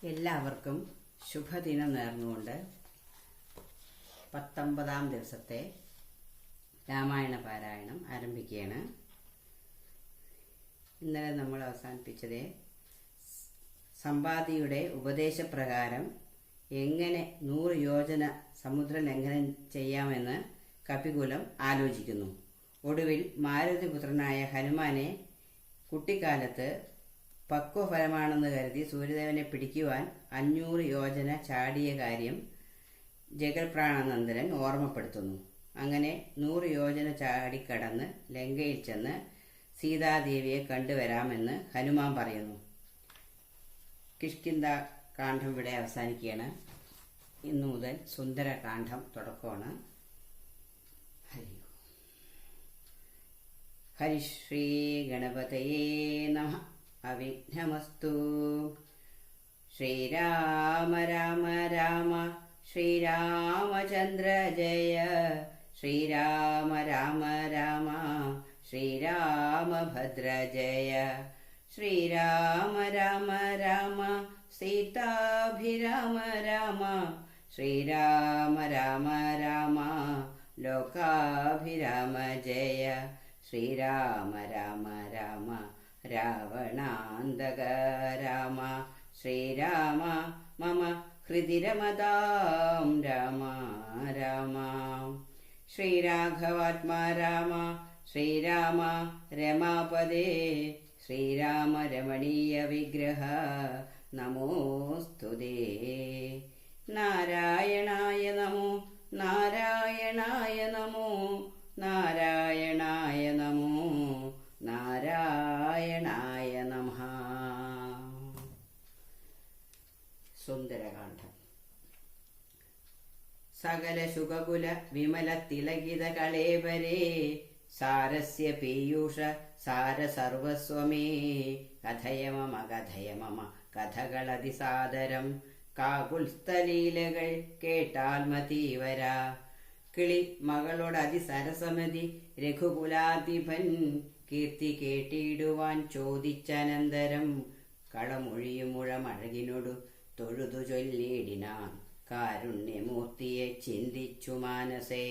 എല്ലാവർക്കും ശുഭദിനം നേർന്നുകൊണ്ട് 19ാം ദിവസത്തെ രാമായണ പാരായണം ആരംഭിക്കുകയാണ്. ഇന്നലെ നമ്മൾ അവസാനിപ്പിച്ചത് സമ്പാദിയുടെ ഉപദേശപ്രകാരം എങ്ങനെ 100 യോജന സമുദ്രലംഘനം ചെയ്യാമെന്ന് കപികുലം ആലോചിക്കുന്നു. ഒടുവിൽ മാരുതിപുത്രനായ ഹനുമാനെ കുട്ടിക്കാലത്ത് പക്വഫലമാണെന്ന് കരുതി സൂര്യദേവനെ പിടിക്കുവാൻ 500 യോജന ചാടിയ കാര്യം ജഗൽപ്രാണനന്ദനൻ ഓർമ്മപ്പെടുത്തുന്നു. അങ്ങനെ 100 യോജന ചാടിക്കടന്ന് ലങ്കയിൽ ചെന്ന് സീതാദേവിയെ കണ്ടുവരാമെന്ന് ഹനുമാൻ പറയുന്നു. കിഷ്കിന്ധ കാണ്ഡം ഇവിടെ അവസാനിക്കുകയാണ്. ഇന്നു മുതൽ സുന്ദരകാന്ഡം തുടക്കമാണ്. ഹരിശ്രീ ഗണപതയേ നമഃ. അവിഘ്നമസ്തു. ശ്രീരാമ രാമ രാമ ശ്രീരാമചന്ദ്ര ജയ. ശ്രീരാമ രാമ രാമ ശ്രീരാമഭദ്ര ജയ. ശ്രീരാമ രാമ രാമ സീതാഭിരാമ രാമ. ശ്രീരാമ രാമ രാമ ലോകാഭിരാമ ജയ. ശ്രീരാമ രാമ രാമ രാവണാന്തക രാമ. ശ്രീരാമ മമ ഹൃദി രമതാം രാമ രാമ. ശ്രീരാഘവാത്മാ രാമ ശ്രീരാമ രമാപദേ. ശ്രീരാമ രമണീയ വിഗ്രഹ നമോസ്തുതേ. നാരായണായ നമോ നാരായണായ നമോ നാരായണായ നമോ നാരായണായ നമഃ. സുന്ദരകാന്ഡം. സകല ശുകകുല വിമല തിലകിത കളേവരേ. സാരസ്യ പീയൂഷ സാര സർവസ്വമേ. കഥയ മമ കഥയ മമ കഥകളതിസാദരം. കാകുൽസ്ഥലീലകൾ കേട്ടാൽ മതീവര. കിളി മകളോട് അതിസരസമതി രഘുകുലാധിപൻ. കീർത്തി കേട്ടിടുവാൻ ചോദിച്ചനന്തരം. കളമൊഴിയുമുഴമഴകിനോടു തൊഴുതു ചൊല്ലിയിടിനാൻ. കാരുണ്യമൂർത്തിയെ ചിന്തിച്ചു മാനസേ.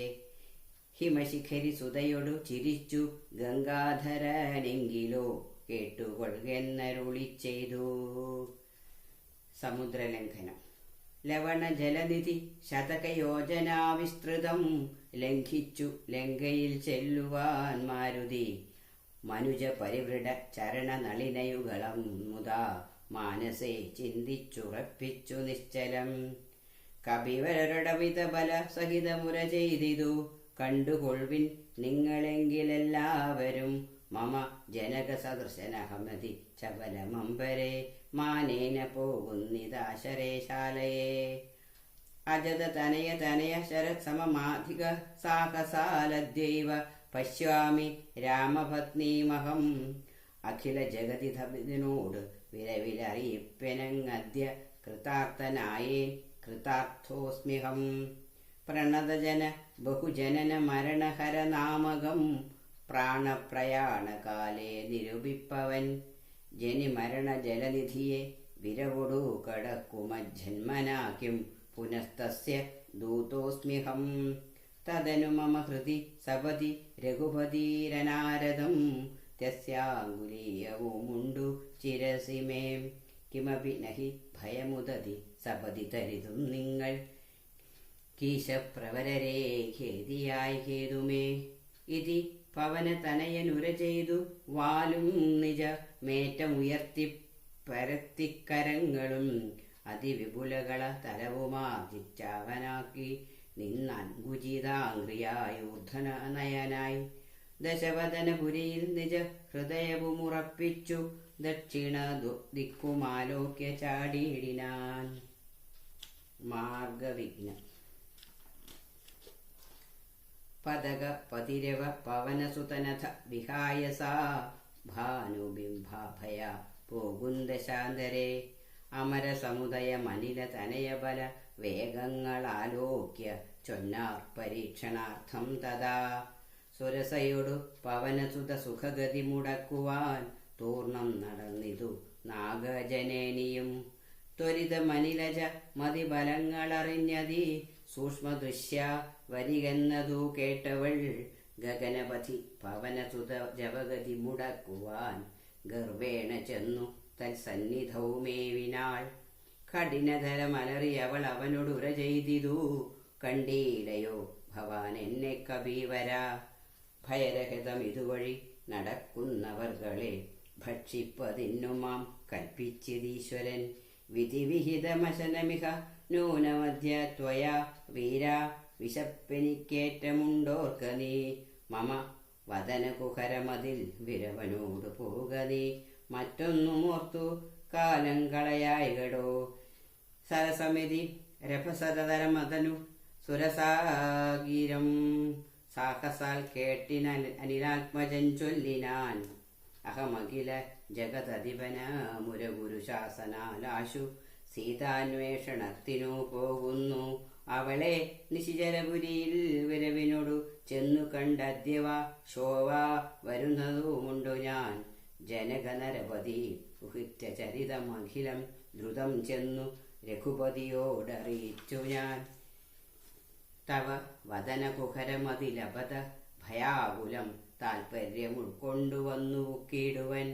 ഹിമശിഖരി സുതയോടു ചിരിച്ചു ഗംഗാധരനെങ്കിലോ കേട്ടുകൊള്ളുകെന്നരുളി ചെയ്തു. സമുദ്രലംഘനം. ലവണ ജലനിധി ശതകയോജനാവിസ്തൃതം ലംഘിച്ചു ലങ്കയിൽ ചെല്ലുവാൻ മാരുതി. മനുജ പരിവൃഢ ചരണനളിനയുഗളം മുതാ മാനസേ ചിന്തിച്ചുറപ്പിച്ചു നിശ്ചലം. കപിവരരുടമിത ബല സഹിതമുര ചെയ്തിതു. കണ്ടുകൊള്ളിൻ നിങ്ങളെങ്കിലെല്ലാവരും. മമ ജനക സദൃശനഹമതി ചപലമമ്പരെ. മാനേന പോകുന്നിതാശരേശാലയെ. അജത തനയ തനയ ശരത് സമമാധിക സാഹസാലദ്യൈവ പശ്യാമി രാമപത്നീമഹം. അഖില ജഗതിധനോട് വിരവിലറിയിപ്പെനങ്ങദ്യ കൃതാർത്ഥനായേൻ കൃതാർത്ഥോസ്മ്യഹം. പ്രണതജന ബഹുജനന മരണഹരനാമകം പ്രാണപ്രയാണകാലേ നിരൂപിപ്പവൻ. ജനിമരണ ജലനിധിയെ വിരവൊടു കടക്കുമജ്ജന്മനാക്കിം പുനസ്തസ്യ ദൂതോസ്മ്യഹം. തദനു മമ ഹൃദി സപതി രഘുപതീരനാരദം. തസ്യാങ്കുലീയവുമുണ്ടു ചിരസി മേ. കിമപി നഹി ഭയമുദതി സപതി തരിതും നിങ്ങൾ. കീശപ്രവരരേ ഖേദിയായി ഖേതുമേ. ഇതി പവനതനയനുര ചെയ്തു വാലും നിജ മേറ്റമുയർത്തി പരത്തിക്കരങ്ങളും. അതിവിപുലകള തലവുമാർജിച്ചവനാക്കി നിന്നങ്കുചിതാംഗ്രിയായൂർധനനയനായി. ദശവദനപുരിയിൽ നിജ ഹൃദയവുമുറപ്പിച്ചു ദക്ഷിണ ദിക്കുമാലോക്യ ചാടിയിടിനാൻ. മാർഗവിഘ്നം. പതക പതിരവ പവനസുതനഥ വിഹായസാ. ഭാനുബിംബാഭയ പോകുന്തശാന്തരേ. അമരസമുദയ മനില തനയബല വേഗങ്ങളാലോക്യ ചൊന്നാർ പരീക്ഷണാർത്ഥം തഥാ. സുരസയോടു പവനസുത സുഖഗതി മുടക്കുവാൻ തൂർണം നടന്നിതു നാഗജനേനിയും. ത്വരിതമനിലജ മതിബലങ്ങളറിഞ്ഞതി സൂക്ഷ്മദൃശ്യ വരികെന്നതു കേട്ടവൾ ഗഗനപതി പവനസുത ജപഗതി മുടക്കുവാൻ ഗർവേണ ചെന്നു തൽസന്നിധൗമേവിനാൾ. കഠിനധരമലറിയവൾ അവനോടുര ചെയ്തിതു, കണ്ടീലയോ ഭവാൻ എന്നെ കബീവര. ഭയരഹിതം ഇതുവഴി നടക്കുന്നവർകളെ ഭക്ഷിപ്പതിന്നുമാം കൽപ്പിച്ചിതീശ്വരൻ. വിധിവിഹിതമശനമിഹ നൂനമധ്യ ത്വയാ വീര. വിശപ്പെനിക്കേറ്റമുണ്ടോർക്ക നീ മമ വദനകുഹരമതിൽ വിരവനോട് പോക നീ. മറ്റൊന്നുമോർത്തു കാലം കളയായികടോ. സരസമിതി രഭസതരമതനു സുരസാഗീരം സാഹസാൽ കേട്ടിന അനിലാത്മജൻ ചൊല്ലിനാൻ. അഹമഖില ജഗതധിപന മുരഗുരു ശാസനാലാശു സീതാന്വേഷണത്തിനു പോകുന്നു. അവളെ നിശിചരപുരിയിൽ വിരവിനോടു ചെന്നു കണ്ടദ്യവ ശോഭ വരുന്നതുമുണ്ടു ഞാൻ. ജനകനരപതി ഉഹിത്യ ചരിതമഖിലം ദ്രുതം ചെന്നു രഘുപതിയോടറിയിച്ചു ഞാൻ. തവ വദനകുഹരമതിലപത ഭയാകുലം താൽപര്യം ഉൾക്കൊണ്ടുവന്നു മുക്കിയിടുവൻ.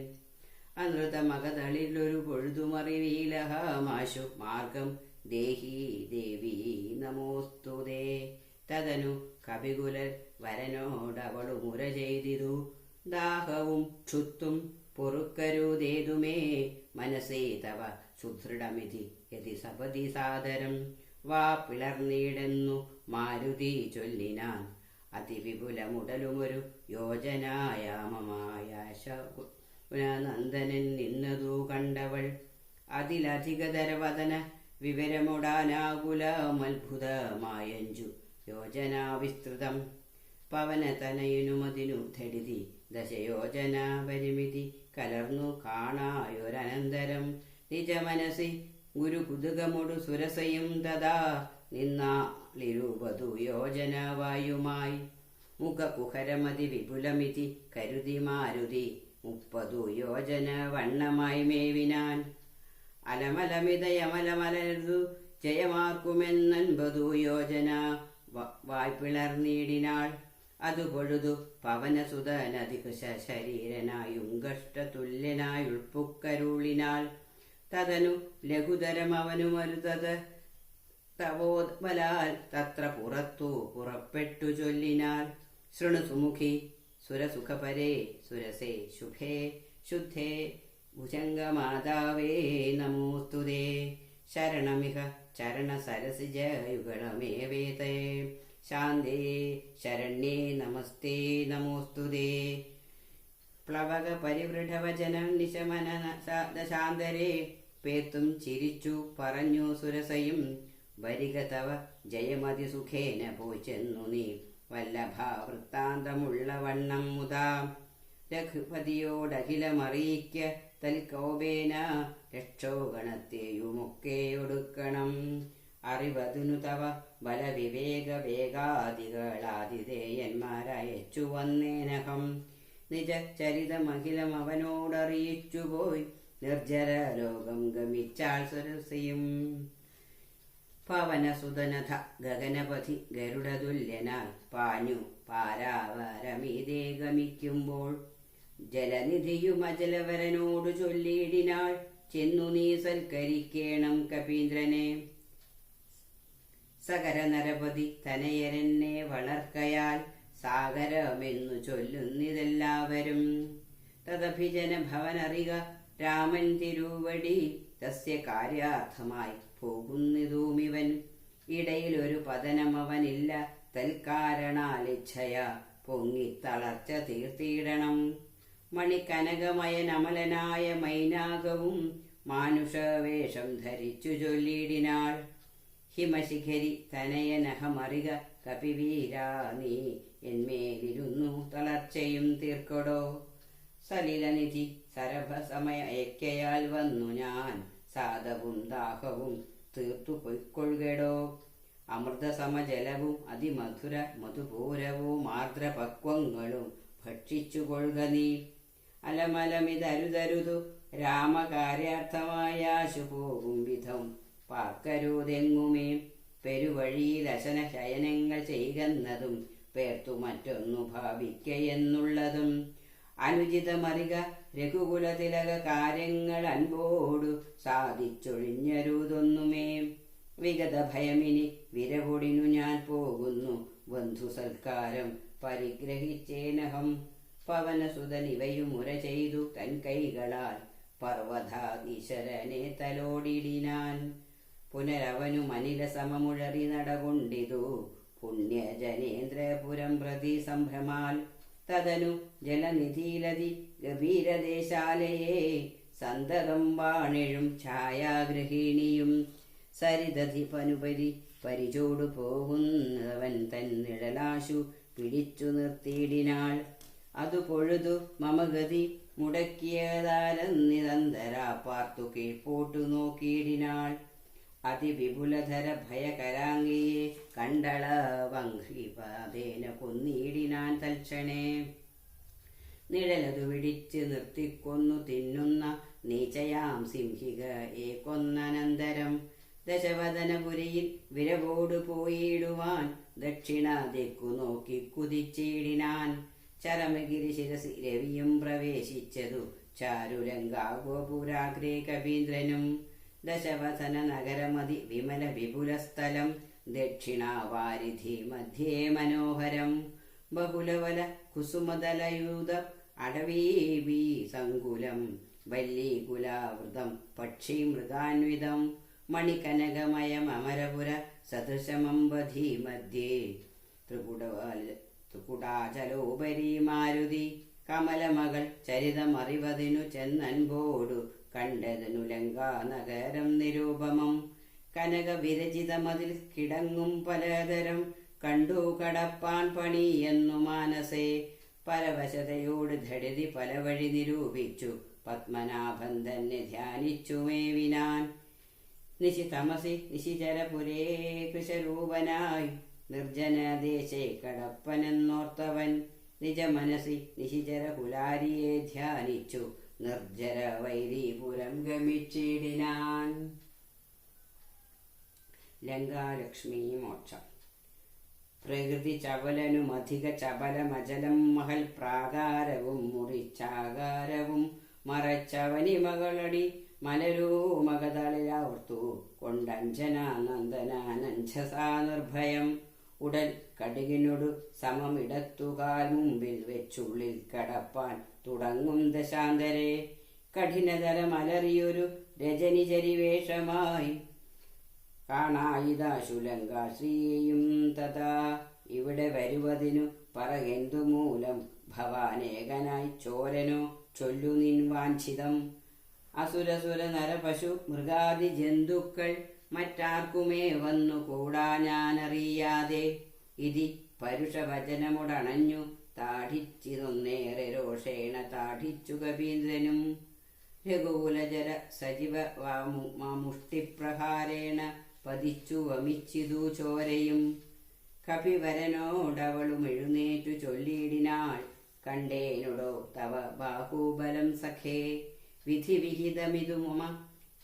അനൃതമകതളിലൊരു പൊഴുതുമറിവീലഹമാശു മാർഗം ദേഹി ദേവി നമോസ്തുതേ. തദനു കപികുലർ വരനോടവളു മുര ചെയ്തിതു, ദാഹവും ക്ഷുത്തും പൊറുക്കരുതേതുമേ മനസ്സേ തവ സുദൃഢമിതി യതി സപതി സാദരം. വാ പിളർന്നീടെന്നു മാരുതി ചൊല്ലിനാൻ. അതിവിപുലമുടലുമൊരു യോജനായാമമായ നന്ദനൻ നിന്നതു കണ്ടവൾ. അതിലധികതരവദന വിവരമൊടാനാകുലമത്ഭുതമായഞ്ചു യോജനാ വിസ്തൃതം. പവനതനയനുമതിനു ധടിതി ദശയോജന പരിമിതി കലർന്നു കാണായൊരനന്തരം. നിജമനസി ഗുരുകുതുകമൊടു സുരസയും തഥാ നിന്നാളിരുപതു യോജന വായുമായി. മുഖകുഹരമതി വിപുലമിതി കരുതി മാരുതി 30 യോജന വണ്ണമായി മേവിനാൻ. അലമലമിതയമലമലരുതു ജയമാർക്കുമെന്നൻപതു യോജന വായ്പിളർന്നീടിനാൾ. അതു പൊഴുതു പവനസുതനധികൃശ ശരീരനായുങ്കഷ്ടതുല്യനായുൾപ്പുക്കരുളിനാൾ. തതനു ലഘുതരമവനുമരുതത് തവോബലാൽ തത്ര പുറത്തു പുറപ്പെട്ടു ചൊല്ലിനാൾ. ശൃണു സുമുഖി സുരസുഖപരേ സുരസേ ശുഭേ ശുദ്ധേ ഭുജംഗമാതാവേ നമോസ്തുതേ. ശരണമിഹ ചരണസരസിജയുഗളമേവേതേ ശാന്തേ ശരണ്യേ നമസ്തേ നമോസ്തുതേ. പ്ലവക പരിവൃഢവചനം നിശമന ശാന്തരേ പേത്തും ചിരിച്ചു പറഞ്ഞു സുരസയും. വരിക തവ ജയമതിസുഖേന പോയി ചെന്നു നീ വല്ലഭ വൃത്താന്തമുള്ള വണ്ണം മുതാ. രഘുപതിയോടഖിലമറിയിക്ക തൽക്കൗപേന രക്ഷോഗണത്തെയുമൊക്കെയൊടുക്കണം. അറിവതിനു തവ ബലവിവേക വേഗാദികളാതിഥേയന്മാരയച്ചു വന്നേനഹം. നിജ ചരിതമഖിലം അവനോടറിയിച്ചു പോയി നിർജ്ജര ലോകം ഗമിച്ചാൾ സുരസയും. പവനസുതനഥ ഗഗനപതി ഗരുഡതുല്യനാൽ പാഞ്ഞു പാരാവാരമീതേ ഗമിക്കുമ്പോൾ ജലനിധിയുമജലവരനോടു ചൊല്ലിയിടിനാൾ. ചെന്നു നീ സൽക്കരിക്കേണം കപീന്ദ്രനെ. സകര നരപതി തനയരെന്നെ വളർക്കയാൽ സാഗരമെന്നു ചൊല്ലുന്നിതെല്ലാവരും. തദഭിജന ഭവനറിക രാമൻ തിരുവടി തസ്യ കാര്യാർത്ഥമായി പോകുന്നിതുമിവൻ. ഇടയിലൊരു പതനമവനില്ല തൽക്കാരണാലിച്ഛയ പൊങ്ങിത്തളർച്ച തീർത്തിയിടണം. മണികനകമയനമലനായ മൈനാകവും മാനുഷവേഷം ധരിച്ചു ചൊല്ലിയിടിനാൾ. ഹിമശിഖരി തനയനഹമറിക കപിവീരാ നീ എന്മേലിരുന്നു തളർച്ചയും തീർക്കൊടോ. സലിലനിധി സരഭസമയ ഐക്യയാൽ വന്നു ഞാൻ സാദവും ദാഹവും തീർത്തു പൊയ്ക്കൊള്ളുകടോ. അമൃതസമജലവും അതിമധുര മധുപൂരവും ആർദ്രപക്വങ്ങളും ഭക്ഷിച്ചു കൊള്ളുക നീ. അലമലമിതരുതരുതു രാമകാര്യാർത്ഥമായാശു പോകും വിധം പാർക്കരുതെങ്ങുമേ. പെരുവഴിയിൽ അശന ശയനങ്ങൾ ചെയ്യുന്നതും പേർത്തു മറ്റൊന്നു ഭാവിക്കയെന്നുള്ളതും അനുചിതമറിക രഘുകുലതിലക കാര്യങ്ങൾ അൻപോടു സാധിച്ചൊഴിഞ്ഞരുതൊന്നുമേ. വിഗത ഭയമിനി വിരവൊടിനു ഞാൻ പോകുന്നു, ബന്ധു സൽക്കാരം പരിഗ്രഹിച്ചേനഹം. പവനസുതൻ ഇവയും മുര ചെയ്തു തൻ കൈകളാൽ പർവ്വതാധീശ്വരനെ തലോടിടിനാൻ. പുനരവനു മനില സമമുഴറി നടകൊണ്ടിതു പുണ്യജനേന്ദ്രപുരം പ്രതി സംഭ്രമാൽ. തദനു ജലനിധിയിലതി ഗഭീരദേശാലയെ സന്തതം വാണിഴും ഛായാഗ്രഹിണിയും. സരിതധിപനുപരി പരിചോടു പോകുന്നവൻ തൻ നിഴലാശു പിടിച്ചു നിർത്തിയിടിനാൾ. അതു പൊഴുതു മമഗതി മുടക്കിയതാരെന്നിതന്തരാ പാർത്തു കീഴ്പോട്ടു നോക്കിയിടിനാൾ. അതിവിപുലധര ഭയകരാംഗിയെ കണ്ടളവംഘ്രിപാദേന കൊന്നിയിടിനാൻ തൽക്ഷണേ. നിഴലതു പിടിച്ച് നിർത്തിക്കൊന്നു തിന്നുന്ന നീചയാം സിംഹികയെ കൊന്നനന്തരം ദശവദനപുരിയിൽ വിരവോടു പോയിടുവാൻ ദക്ഷിണാദിക്കു നോക്കി കുതിച്ചിടിനാൻ. ചരമഗിരി ശിരസി രവിയും പ്രവേശിച്ചതു ചാരുലങ്കാഗോപുരാഗ്രേ കവീന്ദ്രനും. ദശവദന നഗരമതി വിമല വിപുലസ്ഥലം ദക്ഷിണാവാരിധി മധ്യേ മനോഹരം. ബഹുലവല കുസുമദലയൂത അടവീവി സങ്കുലം വല്ലീകുലാവൃതം പക്ഷി മൃഗാന്വിതം. മണികനകമയമരപുര സദൃശമംബധി മധ്യേ ത്രികുടാചലോപരി മാരുതി. കമലമകൾ ചരിതമറിവതിനു ചെന്നൻപോടു കണ്ടതിനു ലങ്കാനഗരം നിരൂപമം. കനക വിരചിതമതിൽ കിടങ്ങും പലതരം കണ്ടു കടപ്പാൻ പണിയെന്നു മാനസേ. പരവശതയോട് ധടിതി പല വഴി നിരൂപിച്ചു പത്മനാഭൻ തന്നെ ധ്യാനിച്ചു മേവിനാൻ. നിശിതമസി നിശിചരപുരേ കൃശരൂപനായി നിർജ്ജനദേശേ കടപ്പനെന്നോർത്തവൻ. നിജമനസി നിശിചര കുലാരിയെ ധ്യാനിച്ചു നിർജ്ജര വൈരീപുരം ഗമിച്ചിടിനാൻ. ലങ്കാലക്ഷ്മി മോക്ഷം. പ്രകൃതി ചപലനുമധിക ചപലമചലം മഹൽ പ്രാകാരവും മുറിച്ചാകാരവും മറച്ചവനിമകളടി മലരൂ മകതളിലോർത്തു കൊണ്ടഞ്ജനാനന്ദനാനഞ്ജസാ നിർഭയം. ഉടൻ കടുകിനൊടു സമമിടത്തുകാൽ മുമ്പിൽ വെച്ചുള്ളിൽ കടപ്പാൻ തുടങ്ങും ദശാന്തരെ. കഠിനതരമലറിയൊരു രജനിചരിവേഷമായി കാണായിതാശുലങ്കാശ്രീയും തഥാ. ഇവിടെ വരുവതിനു പറകെന്തു മൂലം ഭവാനേകനായി ചോരനോ ചൊല്ലു നിൻ വാഞ്ചിതം. അസുരസുര നരപശു മൃഗാദി ജന്തുക്കൾ മറ്റാർക്കുമേ വന്നു കൂടാ ഞാനറിയാതെ. ഇതി പരുഷവചനമുടണഞ്ഞു താഠിച്ചിതൊന്നേറെ രോഷേണ താഠിച്ചു കവീന്ദ്രനും. രഘുകുലജര സജീവ മുഷ്ടിപ്രഹാരേണ പതിച്ചു വമിച്ചിതു ചോരയും. കപിവരനോടവളും എഴുന്നേറ്റു ചൊല്ലിയിടിനാൾ, കണ്ടേനുടോ തവ ബാഹുബലം സഖേ. വിധിവിഹിതമിതു മമ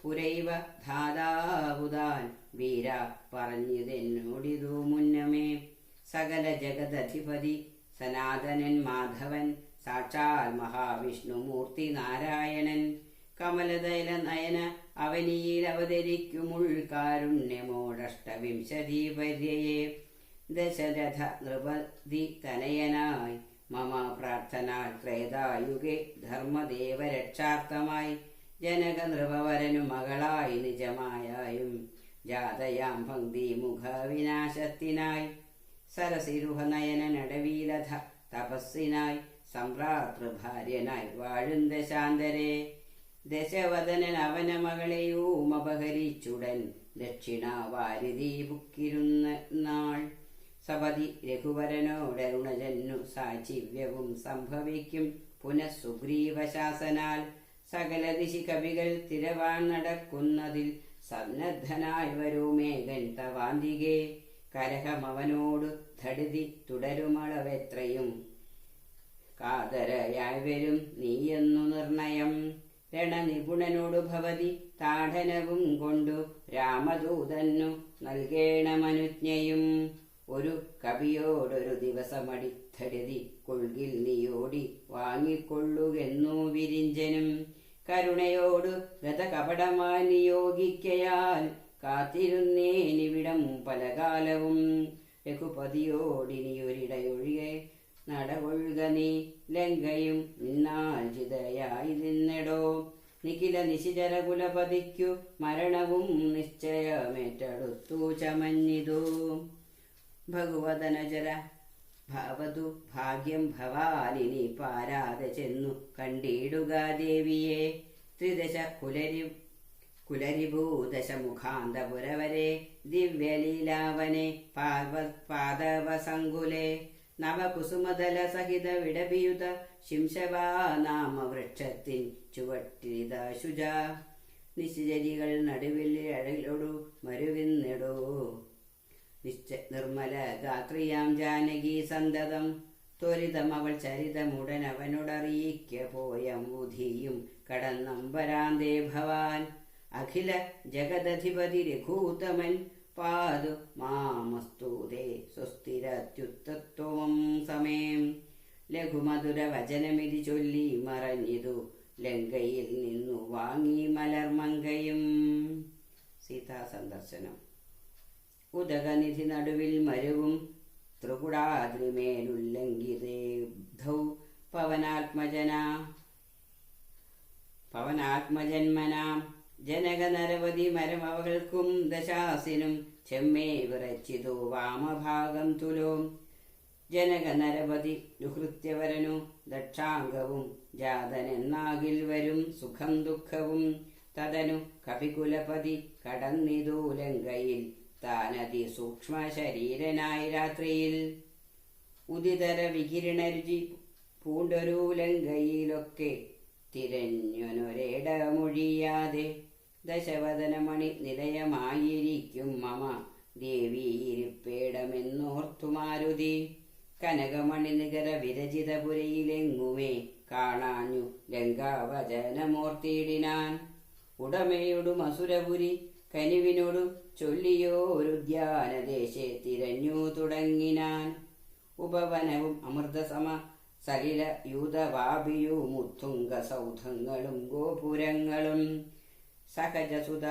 പുരൈവ ധാതാവുതാൻ വീര പറഞ്ഞിതെന്നോടിതു മുന്നമേ. സകല ജഗദധിപതി സനാതനൻ മാധവൻ സാക്ഷാൽ മഹാവിഷ്ണുമൂർത്തി നാരായണൻ. കമലദൈല നയന അവനിയിൽ അവതരിക്കുമുൾക്കാരുണ്യമോടഷ്ടവിംശതി പര്യയെ. ദശരഥ നൃപതി തനയനായി മമ പ്രാർത്ഥനാൽ ത്രേതായുഗേ ധർമ്മദേവരക്ഷാർത്ഥമായി. ജനക നൃപവരനു മകളായി നിജമായും ജാതയാം ഭക്തി മുഖവിനാശത്തിനായി. സരസിരുഹനയനടവീലധ തപസ്സിനായി സമ്രാതൃഭാര്യനായി വാഴും ദശാന്തരെ. ദശവദനൻ അവന മകളെയും അപഹരിച്ചുടൻ ദക്ഷിണാവാരിധി ബുക്കിരുന്ന നാൾ. സപതി രഘുവരനോടരുണജന്നു സാചിവ്യവും സംഭവിക്കും പുനഃസുഗ്രീവശാസനാൽ. സകല ദിശി കവികൾ തിരവാൻ നടക്കുന്നതിൽ സന്നദ്ധനായി വരുമേകൻ തവാന്തികെ. കലഹമവനോടു ധടിതി തുടരുമളവെത്രയും കാതരയായി വരും നീയെന്നു നിർണയം. രണനിപുണനോടു ഭവതി താഠനവും കൊണ്ടു രാമദൂതന്നു നൽകേണമനുജ്ഞയും. ഒരു കവിയോടൊരു ദിവസമടിത്തടുതി കൊൾകിൽ നീയോടി വാങ്ങിക്കൊള്ളുകെന്നു വിരിഞ്ചനും. കരുണയോടു ഗതകപടമായി നിയോഗിക്കയാൽ കാത്തിരുന്നേനിവിടം പലകാലവും. രഘുപതിയോടിനിയൊരിടയൊഴികെ നടകൊള്ളുക നീ ലങ്കയും നിന്നാൽ ജിതയായി നിന്നെടോ. നിഖില നിശിചരകുലപതിക്കു മരണവും നിശ്ചയമേറ്റടുത്തു ചമഞ്ഞിതു. ഭഗവതനചര ഭവതു ഭാഗ്യം ഭവാനിനി പാരാതെ ചെന്നു കണ്ടിടുക ദേവിയെ. ത്രിദശ കുലരിഭൂദശമുഖാന്തപുരവരെ ദിവ്യലീലാവനെ പാദവസങ്കുലെ. നവകുസുമതല സഹിത വിടപിയുത ശിംശവാ നാമ വൃക്ഷത്തിൻ ചുവട്ടിത ശുച. നിശ്ചരികൾ നടുവിൽ അഴലൊടു മരുവിന്നെടോ. നിർമ്മല ഗാത്രിയാം ജാനകി സന്തതം ത്വരിതം അവൾ ചരിതമുടൻ അവനോടറിയിക്ക പോയ ബുദ്ധിയും കടന്നമ്പരാന്തേ ഭവാൻ. അഖില ജഗദധിപതി രഘൂതമൻ പാതു മാമസ്തൂതേ സ്വസ്ഥിരത്യുത്തത്വം സമയം. ലഘുമധുര വചനമിതി ചൊല്ലി മറഞ്ഞിതു ലങ്കയിൽ നിന്നു വാങ്ങി മലർമങ്കയും. സീതാസന്ദർശനം. ഉദകനിധി നടുവിൽ മരുവും ത്രികുടാദ്രിമേലുല്ലംഘിതേബ്ധൗ പവനാത്മജന്മനാം. ജനക നരവധി മരമവകൾക്കും ദശാസിനും ചെമ്മേ വിറച്ചിതു വാമഭാഗം തുലോം. ജനക നരപതി ദുഹൃത്യവരനു ദക്ഷാംഗവും ജാതനെന്നാകിൽ വരും സുഖം ദുഃഖവും. തതനു കപികുലപതി കടന്നിതു ലങ്കയിൽ താനതി സൂക്ഷ്മ ശരീരനായി രാത്രിയിൽ. ഉദിതര വികിരണരുചി പൂണ്ടൊരു ലങ്കയിലൊക്കെ തിരഞ്ഞൊരേടമൊഴിയാതെ. ദശവദനമണി നിലയമായിരിക്കും മമ ദേവീരിപ്പേടമെന്നോർത്തു മാരുതി. കനകമണി നികര വിരചിതപുരയിലെങ്ങുമേ കാണാഞ്ഞു ലങ്കാവചനമോർത്തിയിടിനാൻ. ഉടമയോടു മസുരപുരി കനിവിനോടു ചൊല്ലിയോരുദ്യാനദേശെ തിരഞ്ഞു തുടങ്ങിനാൻ. ഉപവനവും അമൃതസമ സലില യൂതവാപിയും ഉത്തുംഗ സൗധങ്ങളും ഗോപുരങ്ങളും സഹജസുത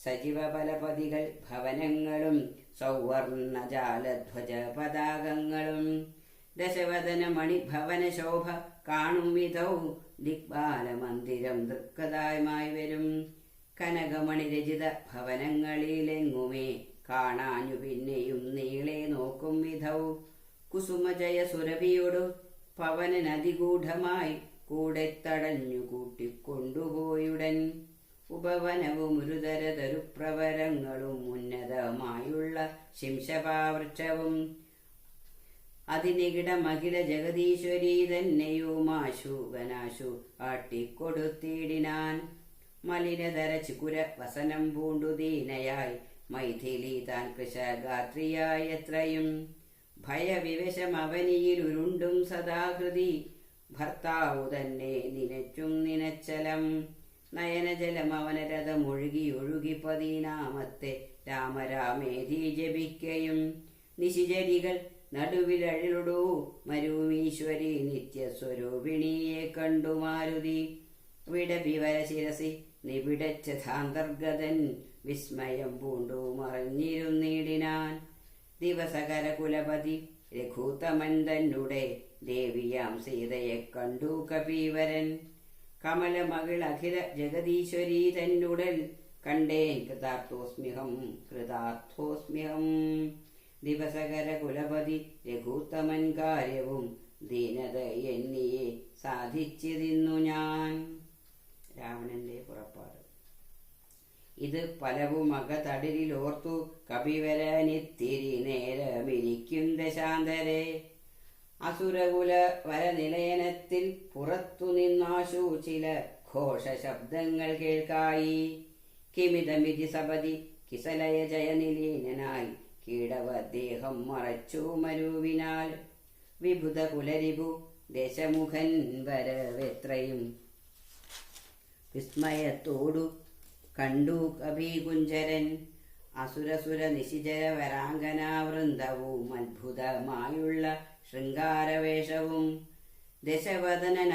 സജീവബലപതികൾ ഭവനങ്ങളും സൗവർണജാലധ്വജ പതാകങ്ങളും. ദശവദന മണിഭവന ശോഭ കാണും വിധൗ ദിഗ്ബാലമന്ദിരം ദൃക്കതായ്മായി വരും. കനകമണി രചിത ഭവനങ്ങളിലെങ്ങുമേ കാണാഞ്ഞു പിന്നെയും നീളെ നോക്കും വിധൗ. കുസുമജയ സുരഭിയോടു പവനനതിഗൂഢമായി കൂടെ തടഞ്ഞു കൂട്ടിക്കൊണ്ടുപോയുടൻ. ഉപവനവും ഒരുതര തരുപ്രവരങ്ങളും ഉന്നതമായുള്ള ശിംശപാവൃക്ഷവും. അതിനികിടമകിട ജഗദീശ്വരി തന്നെയുമാശു ഗനാശു ആട്ടിക്കൊടുത്തിടിനാൻ. മലിനതര ചികുര വസനം പൂണ്ടു ദീനയായി മൈഥിലി താൻ കൃശഗാത്രിയായി എത്രയും. ഭയവിവശമവനിയിൽ ഉരുണ്ടും സദാകൃതി ഭർത്താവു തന്നെ നിനച്ചും നിനച്ചലം. നയനജലം അവനരഥമൊഴുകി ഒഴുകി 14 രാമരാമേധി ജപിക്കയും. നിശിചരികൾ നടുവിലഴലൊടു മരുമീശ്വരി നിത്യസ്വരൂപിണിയെ കണ്ടു മാരുതി. വിടപിവര ശിരസി നിബിഡച്ഛതാന്തർഗതൻ വിസ്മയം പൂണ്ടു മറഞ്ഞിരുന്നിടിനാൻ. ദിവസകര കുലപതി രഘൂതമൻ തന്നെ ദേവിയാം സീതയെ കണ്ടു കപീവരൻ. കമലമകൾ അഖില ജഗദീശ്വരി തന്നുടൽ കണ്ടേൻ കൃതാർത്ഥോസ്മ്യഹം. ദിവസകര കുലപതി രഘൂത്തമൻ കാര്യവും ദീനത എന്നിയെ സാധിച്ചിരുന്നു ഞാൻ. രാവണന്റെ പുറപ്പാട്. ഇത് പലവും അകതടിലോർത്തു കപിവരനിത്തിരി നേരമിരിക്കും ദശാന്തരെ. അസുരകുല വരനിലയനത്തിൽ പുറത്തു നിന്നാശു ചില ഘോഷശബ്ദങ്ങൾ കേൾക്കായി. കിമിതമിതി സപതി കിസലയ ജയനിലീനനായി കീടവദ്ദേഹം മറച്ചു മരുവിനാൽ. വിഭുത കുലരിപു ദേശമുഖൻ വരവെത്രയും വിസ്മയത്തോടു കണ്ടു കവികുഞ്ചരൻ. അസുരസുര നിശിചര വരാങ്കനാവൃന്ദവും അത്ഭുതമായുള്ള ശൃംഗാരവേഷവും. ദശവദനൻ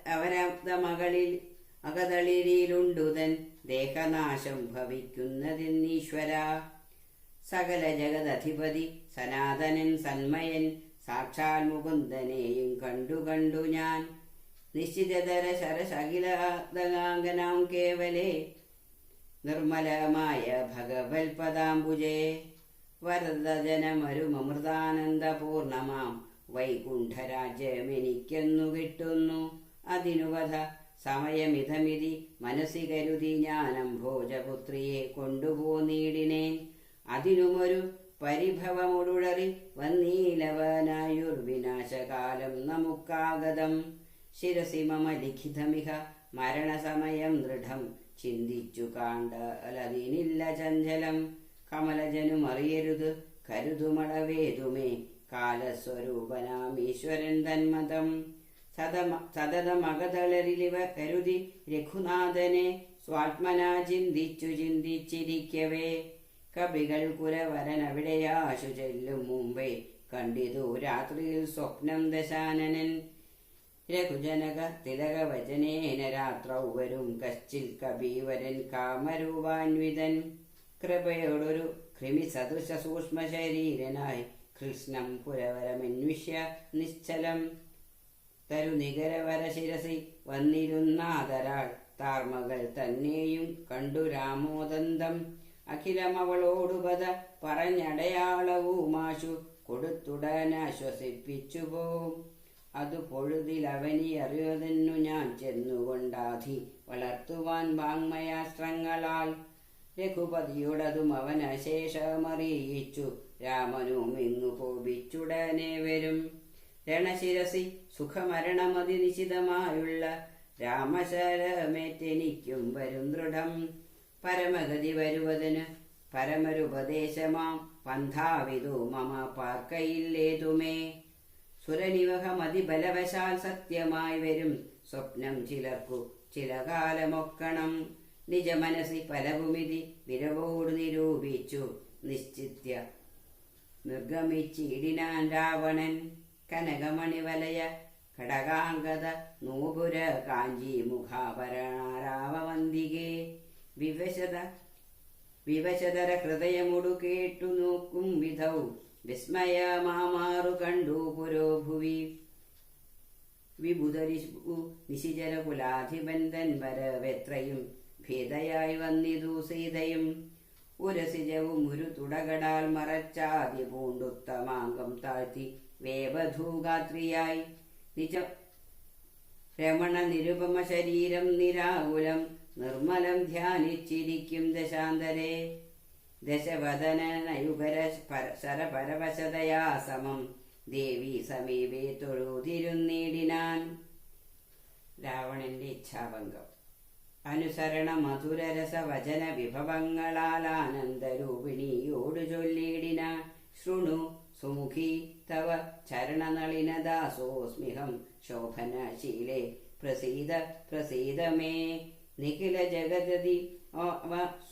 അവരബ്ദമകളിൽ അകതളിരിലുണ്ടുതൻ ദേഹനാശം ഭവിക്കുന്നതെന്നീശ്വര. സകല ജഗദധിപതി സനാതനൻ സന്മയൻ സാക്ഷാൽ മുകുന്ദനെയും കണ്ടു കണ്ടു ഞാൻ. നിശ്ചിതതര ശരശകിലാംഗനാം കേവലേ നിർമ്മലമായ ഭഗവത് പദാംബുജേ. വരദജനമരുമൃതാനന്ദപൂർണമാം വൈകുണ്ഠരാജ്യമെനിക്കെന്നു കിട്ടുന്നു. അതിനുവധ സമയമിതമിതി മനസ്സി കരുതി ഞാനം ഭോജപുത്രിയെ കൊണ്ടുപോന്നീടിനേൻ. അതിനുമൊരു പരിഭവമുടുഴറി വന്നീലവനായുർവിനാശകാലം നമുക്കാഗതം. ശിരസി മമ ലിഖിതമിഹ മരണസമയം ദൃഢം. ചിന്തിച്ചു കാണ്ടലതിനില്ല ചഞ്ചലം. കമലജനുമറിയരുത് കരുതുമളവേതുമേ കാലസ്വരൂപനാമീശ്വരൻ തന്മതം. സതതമകതളരിലിവ കരുതി രഘുനാഥനെ സ്വാത്മനാ ചിന്തിച്ചിരിക്കവേ. കവികൾ കുരവരനവിടെയാശു ചെല്ലും മുമ്പേ കണ്ടിതു രാത്രിയിൽ സ്വപ്നം ദശാനനൻ. രഘുജനക തിലകവചനേന രാത്രൗ വരും കശ്ചിൽ കബീവരൻ കാമരൂപാൻവിതൻ. കൃപയോടൊരു കൃമിസദൃശ സൂക്ഷ്മ ശരീരനായി കൃഷ്ണം പുരവരമന്വിഷ്യ നിശ്ചലം. തരുനികരവരശിരസി വന്നിരുന്നാദരാൾ താർമകൾ തന്നെയും കണ്ടു രാമോദന്തം. അഖിലമവളോടുപത പറഞ്ഞടയാളവുമാശു കൊടുത്തുടനാശ്വസിപ്പിച്ചു പോവും. അതു പൊഴുതിലവനിയറിയതെന്നു ഞാൻ ചെന്നുകൊണ്ടാധി വളർത്തുവാൻ വാങ്മയാസ്ത്രങ്ങളാൽ. രഘുപതിയോടതും അവനശേഷമറിയിച്ചു രാമനും ഇങ്ങു കോപിച്ചുടനെ വരും. രണശിരസി സുഖമരണമതി നിശ്ചിതമായുള്ള രാമശരമേറ്റെനിക്കും വരും ദൃഢം. പരമഗതി വരുവതിന് പരമരുപദേശമാം പന്ഥാവിതു മമ പാർക്കയില്ലേതുമേ. സുരനിവഹമതിബലവശാൽ സത്യമായി വരും സ്വപ്നം ചിലർക്കു ചില കാലമൊക്കണം. നിജമനസി പലവുമിതി വിരവോട് നിരൂപിച്ചു നിശ്ചിത്യ നിർഗമിച്ചിടിനാൻ രാവണൻ. കനകമണിവലയ ഘടകാംഗത നൂപുര കാഞ്ചി മുഖാഭരണാരാവന്തികേ. വിവശതര ഹൃദയമുടു കേട്ടു നോക്കും വിധൗ വിസ്മയമാമാറു കണ്ടു പുരോഭുവി. വിബുധരിഷു നിശിചര കുലാധിപൻ വരവെത്രയും ഭേദയായി വന്നിതു സീതയും. ഉരസിജവും ഒരു തുടകടാൽ മറച്ചാതി പൂണ്ടുത്തമാംഗം താഴ്ത്തി വേവധൂഗാത്രിയായി. നിജ രമണ നിരുപമ ശരീരം നിരാകുലം നിർമ്മലം ധ്യാനിച്ചിരിക്കും ദശാന്തരേ. ദശവദനയുഗര ശരപരവശതയാ സമം ദേവി സമീപേ തൊഴുതിരുന്നിടിനാൻ. രാവണന്റെ ഇച്ഛാഭംഗം. അനുസരണ മധുരരസ വചന വിഭവങ്ങളാൽ ആനന്ദരൂപിണിയോടു ചൊല്ലിടിനാൻ. ശൃണു സുമുഖി തവ ചരണനളിനദാസോസ്മിഹം ശോഭനശീലേ പ്രസീദ പ്രസീദമേ. നിഖില ജഗതി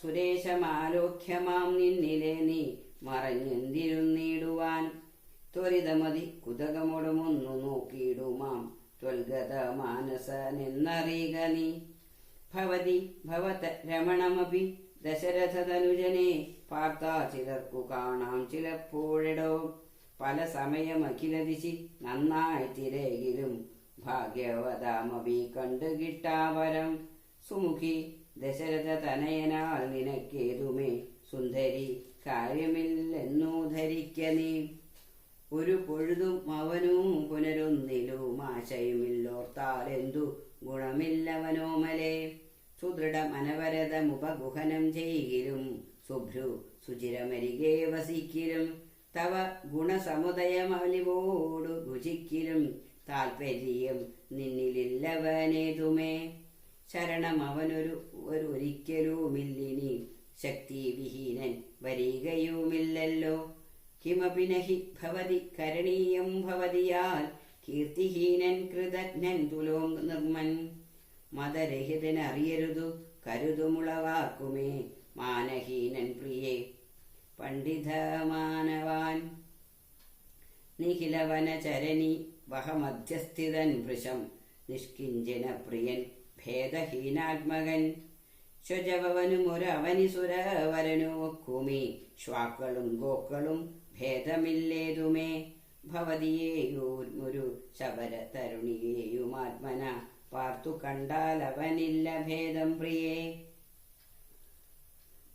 സുരേശമാലോക്യമാം നിന്നിലെ നീ മറഞ്ഞെന്തിരുന്നിടുവാൻ. ത്വരിതമതി കുതകമൊടുമൊന്നു നോക്കിയിടുമാം ത്വൽഗത മാനസനെന്നറിയുക നീ. ഭവതി ഭവത രമണമപി ദശരഥതനുജനെ പാർത്താ ചിലർക്കു കാണാം ചിലപ്പോഴെടോ. പല സമയം അഖിലദിശി നന്നായി തിരകിലും ഭാഗ്യവതാമപി കണ്ടു കിട്ടാവരം. സുമുഖി ദശരഥ തനയനാൽ നിനക്കേതുമേ സുന്ദരി കാര്യമില്ലെന്നു ധരിക്ക നീ. ഒരു പൊഴുതും അവനും പുനരൊന്നിലും ആശയുമില്ലോർത്താലെന്തു ഗുണമില്ലവനോമലേ. സുദൃഢം അനവരതമുപഗുഹനം ചെയ്യിലും ശുഭ്രു സുചിരമരികെ വസിക്കിലും. തവ ഗുണസമുദയമലിവോടു ഭുജിക്കിലും താൽപര്യം നിന്നിലില്ലവനേതുമേ. ശരണം അവനൊരിക്കലുമില്ലിനി ശക്തിവിഹീനൻ വരികയുമില്ലല്ലോ. കിമപി നഹി ഭവതി കരണീയം ഭവതിയാൽ കീർത്തിഹീനൻ കൃതജ്ഞൻ തുലോ നിർമ്മൻ. മതരഹിതനറിയരുതു കരുതുമുളവാക്കുമേ മാനഹീനൻ പ്രിയേ പണ്ഡിതമാനവാൻ നിഖിലവനചരണി വഹമധ്യസ്ഥിതൻ വൃശം നിഷ്കിഞ്ചന പ്രിയൻ ഭേദഹീനാത്മകൻ ശുചവനുമൊരവനിസുരവരനു ഒക്കുമേ ശ്വാക്കളും ഗോക്കളും ഭേദമില്ലേതുമേ ഭവതിയേയൂർമുരു ശബര തരുണിയേയുമാത്മന പാർത്തു കണ്ടാൽ അവനില്ല ഭേദം പ്രിയേ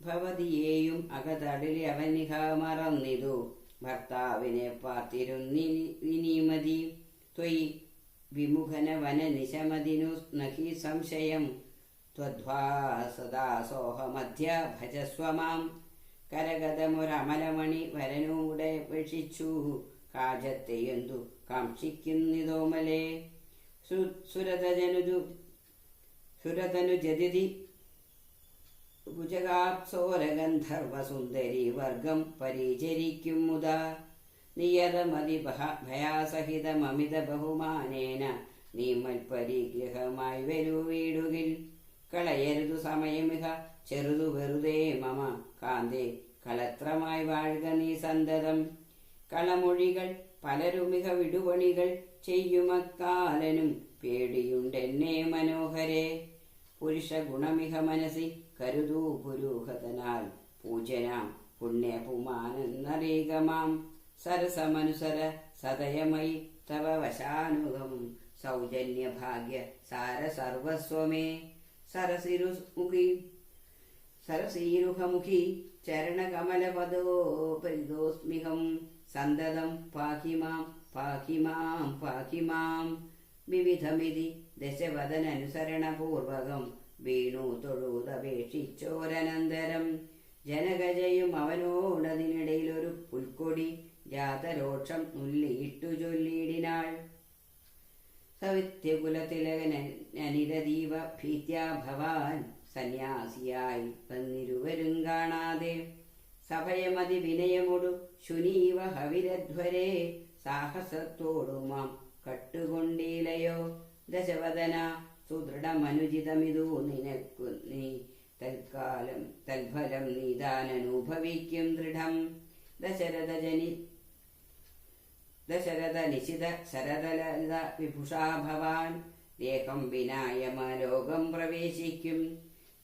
ഭവതിയേയും അകതടലി അവനിഹ മറന്നിതു ഭർത്താവിനെ പാർത്തിരുന്നിമതി ത്വയി വിമുഖന വന നിശമതിനു നഹി സംശയം ത്വദ്വാ സദാ സോഹമധ്യ ഭജസ്വമാം കരഗതമൊരമലമണി വരനൂടെ പേക്ഷിച്ചു കാജത്തെയെന്തു കാക്ഷിക്കുന്നിതോമലേ സുരതനു ജതിഥി ഭുജഗാപ്സോരഗന്ധർവസുന്ദരി വർഗം പരിചരിക്കും മുതാ നിയതമതി ഭയാസഹിതമമിത ബഹുമാനേന നീമൽപരിഗ്രഹമായി വരൂ വീടുകിൽ കളയരുതു സമയമിഹ ചെറുതു വെറുതേ മമ കാന്തേ കളത്രമായി വാഴുക നീ സന്തതം കളമൊഴികൾ പലരുമിഹ വിടുപണികൾ ചെയ്യുമക്കാലനും പേടിയുണ്ടെന്നെ മനോഹരേ പുരുഷ ഗുണമിഹ മനസി കരുതൂ പുരൂഹതനാൽ പൂജനാം പുണ്യപുമാനെന്നറിയകമാം സരസമനുസര സദയമയി തവ വശാനുഗം സൗജന്യഭാഗ്യ സാര സർവസ്വമേ സരസീരുഹമുഖി ചരണകമലപദോപരിതോസ്മിഹം സന്തതം പാഹി മാം പാഹി മാം പാഹി മാം വിവിധമിതി ദശവദനനുസരണപൂർവകം വീണു തൊഴുതപേക്ഷിച്ചോരനന്തരം ജനകജയും അവനോടതിനിടയിലൊരു പുൽക്കൊടി ജാതരോക്ഷം നുള്ളിയിട്ടു ചൊല്ലിയിടിനാൾ സവിത്യകുലതിലകനനിരതീവ ഭീത്യാ ഭവാൻ സന്യാസിയായി വന്നിരുവരും കാണാതെ സഭയമതി വിനയമൊടു ശുനീവ ഹവിരധ്വരേ സാഹസത്തോടുമാം കട്ടുകൊണ്ടീലയോ ദശവദന സുദൃഢമനുചിതമിതു നിനക്കു നീ തൽഫലം നീതാനനുഭവിക്കും ദൃഢം ദശരഥ നിശിത ശരദലത വിഭുഷാ ഭവാൻ ദേഹം വിനായമലോകം പ്രവേശിക്കും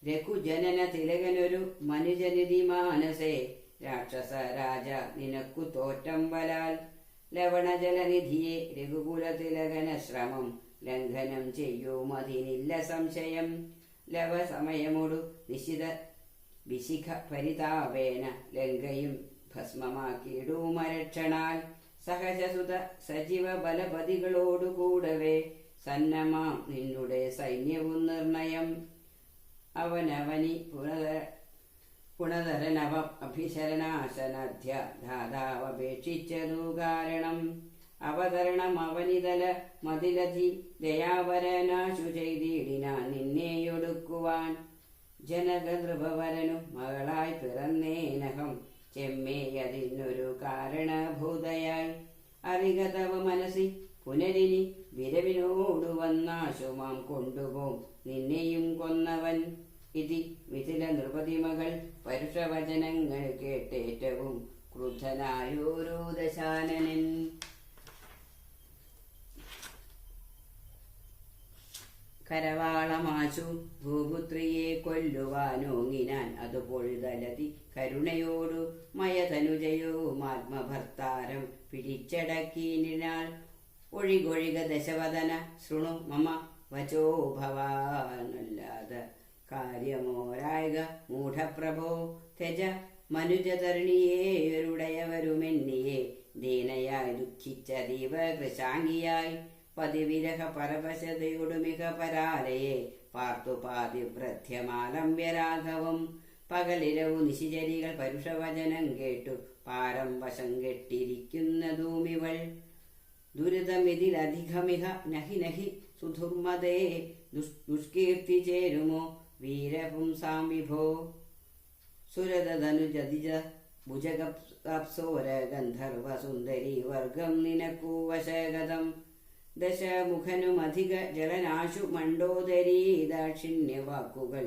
രഘുജനന തിലകനൊരു മനുജനിധി മാനസേ രാക്ഷസ രാജ നിനക്കു തോറ്റം വലാൽ ലവണജലനിധിയെ രഘുകുലതിലകന ശ്രമം ലംഘനം ചെയ്യുമതിനില്ല സംശയം ലവസമയമൊടു നിശിത വിശിഖ പരിതാപേന ലങ്കയും ഭസ്മമാക്കിയിടുമരക്ഷണാൽ സഹജസുത സജീവ ബലപതികളോടുകൂടവേ സന്നമാം നിന്നുടെ സൈന്യവും നിർണയം അവനവനി പുനതരനവ അഭിശരണാശനധ്യ ധാതാവപേക്ഷിച്ചതു കാരണം അവതരണം അവനിതല മതിലധി ദയാവരനാശു ചെയ്തിടിനാൻ നിന്നെയൊടുക്കുവാൻ ജനകനൃപവരനു മകളായി പിറന്നേനഹം ചെമ്മേയതിനൊരു കാരണഭൂതയായി അറികതവ മനസ്സി പുനരിനി വിരവിനോടു വന്നാശുമാം കൊണ്ടുപോം നിന്നെയും കൊന്നവൻ ഇതി മിഥില നൃപതിമകൾ പരുഷവചനങ്ങൾ കേട്ടേറ്റവും ക്രുദ്ധനായോരോ ദശാനനൻ കരവാളമാശു ഭൂപുത്രിയെ കൊല്ലുവാനോങ്ങിനാൻ അതു പൊഴുതലതി കരുണയോടു മയതനുജയോമാത്മഭർത്താരം പിടിച്ചടക്കിനാൽ ഒഴികൊഴിക ദശവദന ശൃണു മമ വചോ ഭവാനല്ലാത കാര്യമോരായക മൂഢപ്രഭോ ത്യജ മനുജതരുണിയേരുടയവരുമെന്നിയെ ദീനയായി ദുഃഖിച്ചതീവ കൃശാംഗിയായി പതിവിരഹ പരവശതയൊടുമിക പരാലയെ പാർത്തുപാതിവ്രധ്യമാലംബ്യരാഘവം പകലിരവു നിശിചരികൾ പരുഷവചനം കേട്ടു പാരം വശം കെട്ടിരിക്കുന്നതൂമിവൾ ദുരിതമിതിലധികമിഹ നഹി നഹി സുധുർമതേ ദുഷ്കീർത്തി ചേരുമോ വീരപുംസാം വിഭോ സുരതനുജതിജ ഭുജകപ്സോര ഗന്ധർവ സുന്ദരി വർഗം നിനക്കു വശഗതം ദശമുഖനുമധിക ജലനാശു മണ്ഡോദരീ ദാക്ഷിണ്യവാക്കുകൾ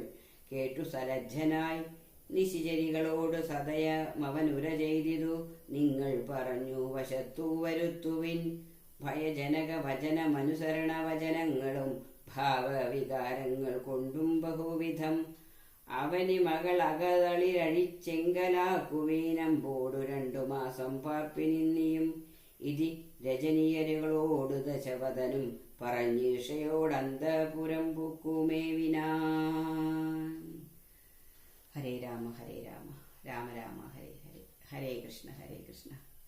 കേട്ടു സലജ്ജനായി നിശിചരികളോട് സദയമവനുര ചെയ്തിതു. നിങ്ങൾ പറഞ്ഞു വശത്തു വരുത്തുവിൻ ഭയജനക വചനമനുസരണ വചനങ്ങളും ഭാവവികാരങ്ങൾ കൊണ്ടും ബഹുവിധം. അവനി മകൾ അകതളിരഴിച്ചെങ്കലാക്കുവീനമ്പോടു 2 മാസം പാർപ്പിനിന്നിയും. ഇതി രജനീയരുകളോട് ദശവദനും പറഞ്ഞീഷയോടന്തപുരം പുക്കുമേവിനാൻ. ഹരേ രാമ ഹരേ രാമ രാമ രാമ ഹരേ ഹരേ. ഹരേ കൃഷ്ണ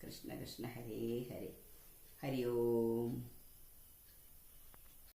കൃഷ്ണ കൃഷ്ണ ഹരേ ഹരേ. ഹരി ഓം.